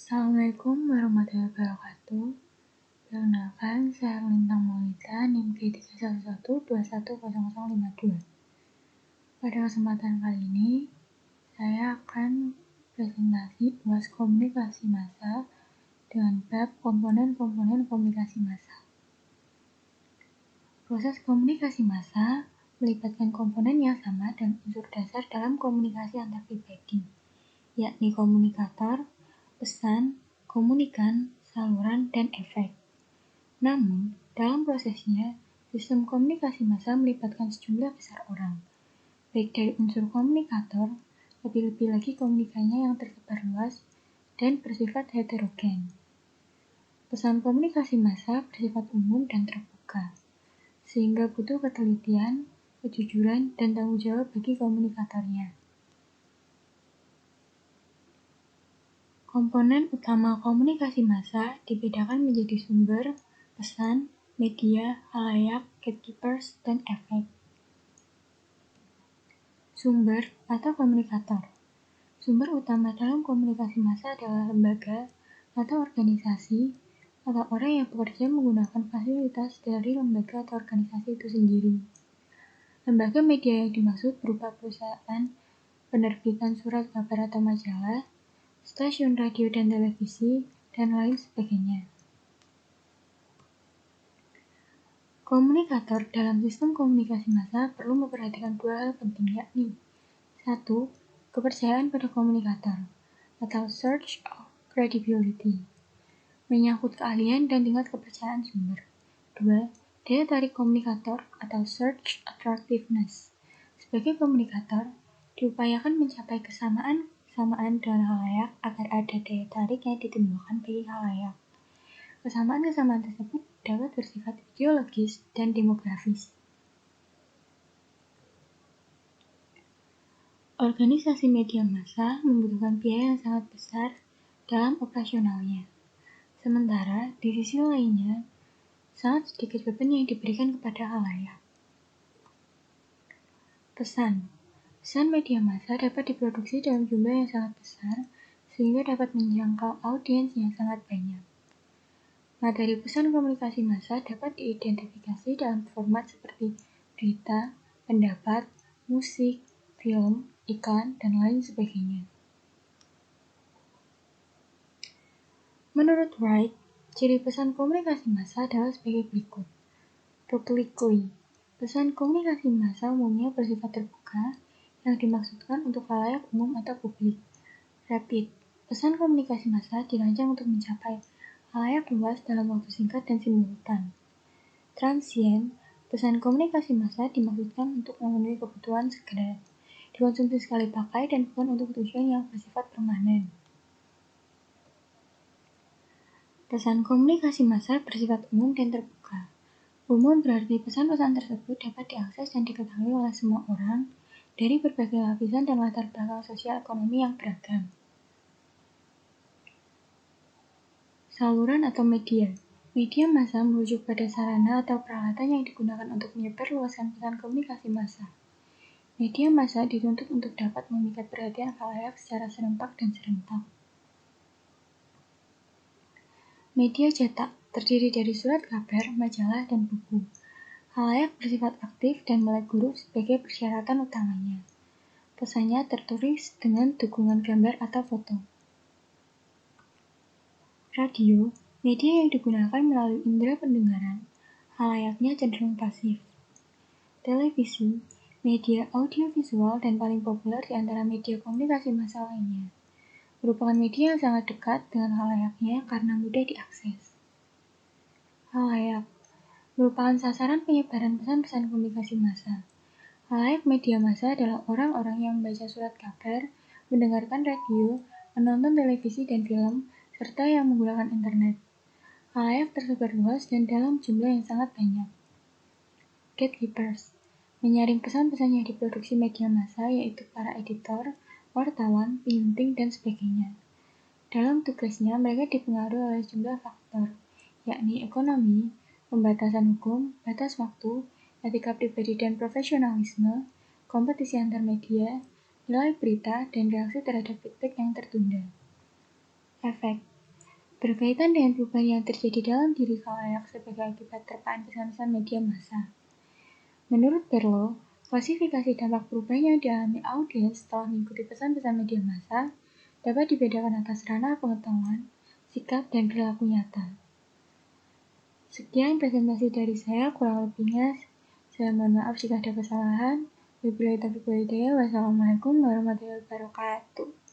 Assalamualaikum warahmatullahi wabarakatuh. Perkenalkan, saya Lintang Maulida, NIM G311210052. Pada kesempatan kali ini, saya akan presentasi UAS komunikasi massa dengan bab komponen-komponen komunikasi massa. Proses komunikasi massa melibatkan komponen yang sama dan unsur dasar dalam komunikasi antar pribadi, yakni komunikator, pesan, komunikan, saluran, dan efek. Namun, dalam prosesnya, sistem komunikasi massa melibatkan sejumlah besar orang, baik dari unsur komunikator, lebih-lebih lagi komunikannya yang tersebar luas dan bersifat heterogen. Pesan komunikasi massa bersifat umum dan terbuka, sehingga butuh ketelitian, kejujuran, dan tanggung jawab bagi komunikatornya. Komponen utama komunikasi massa dibedakan menjadi sumber, pesan, media, khalayak, gatekeepers, dan efek. Sumber atau komunikator. Sumber utama dalam komunikasi massa adalah lembaga atau organisasi atau orang yang bekerja menggunakan fasilitas dari lembaga atau organisasi itu sendiri. Lembaga media yang dimaksud berupa perusahaan penerbitan surat kabar atau majalah, stasiun radio dan televisi, dan lain sebagainya. Komunikator dalam sistem komunikasi massa perlu memperhatikan dua hal penting, yakni 1. Kepercayaan pada komunikator atau search of credibility, menyangkut keahlian dan tingkat kepercayaan sumber. 2. Daya tarik komunikator atau search attractiveness. Sebagai komunikator, diupayakan mencapai kesamaan dengan khalayak agar ada daya tarik yang ditimbulkan bagi khalayak. Kesamaan-kesamaan tersebut dapat bersifat ideologis dan demografis. Organisasi media massa membutuhkan biaya yang sangat besar dalam operasionalnya. Sementara di sisi lainnya, sangat sedikit beban yang diberikan kepada khalayak. Pesan media massa dapat diproduksi dalam jumlah yang sangat besar sehingga dapat menjangkau audiens yang sangat banyak. Materi pesan komunikasi massa dapat diidentifikasi dalam format seperti berita, pendapat, musik, film, iklan, dan lain sebagainya. Menurut Wright, ciri pesan komunikasi massa adalah sebagai berikut. Publicly, pesan komunikasi massa umumnya bersifat terbuka yang dimaksudkan untuk khalayak umum atau publik. Rapid, pesan komunikasi massa dirancang untuk mencapai khalayak luas dalam waktu singkat dan simultan. Transient, pesan komunikasi massa dimaksudkan untuk memenuhi kebutuhan segera, dikonsumsi sekali pakai dan bukan untuk tujuan yang bersifat permanen. Pesan komunikasi massa bersifat umum dan terbuka. Umum berarti pesan-pesan tersebut dapat diakses dan diketahui oleh semua orang dari berbagai lapisan dan latar belakang sosial ekonomi yang beragam. Saluran atau media. Media massa merujuk pada sarana atau peralatan yang digunakan untuk menyebarluaskan pesan komunikasi massa. Media massa dituntut untuk dapat memikat perhatian khalayak secara serempak dan serentak. Media cetak terdiri dari surat kabar, majalah, dan buku. Khalayak bersifat aktif dan melek huruf sebagai persyaratan utamanya. Pesannya tertulis dengan dukungan gambar atau foto. Radio, media yang digunakan melalui indera pendengaran, khalayaknya cenderung pasif. Televisi, media audiovisual dan paling populer di antara media komunikasi massa lainnya, merupakan media yang sangat dekat dengan khalayaknya karena mudah diakses. Khalayak merupakan sasaran penyebaran pesan-pesan komunikasi massa. Khalayak media massa adalah orang-orang yang membaca surat kabar, mendengarkan radio, menonton televisi dan film, serta yang menggunakan internet. Khalayak tersebar luas dan dalam jumlah yang sangat banyak. Gatekeepers menyaring pesan-pesan yang diproduksi media massa, yaitu para editor, wartawan, penyunting, dan sebagainya. Dalam tugasnya, mereka dipengaruhi oleh sejumlah faktor, yakni ekonomi, pembatasan hukum, batas waktu, etika pribadi dan profesionalisme, kompetisi antar media, nilai berita, dan reaksi terhadap feedback yang tertunda. Efek berkaitan dengan perubahan yang terjadi dalam diri khalayak sebagai akibat terpaan pesan-pesan media massa. Menurut Berlo, klasifikasi dampak perubahan yang dialami audiens setelah mengikuti pesan-pesan media massa dapat dibedakan atas ranah pengetahuan, sikap, dan perilaku nyata. Sekian presentasi dari saya, kurang lebihnya saya mohon maaf jika ada kesalahan. Wabillahi taufiq wal hidayah. Wassalamualaikum warahmatullahi wabarakatuh.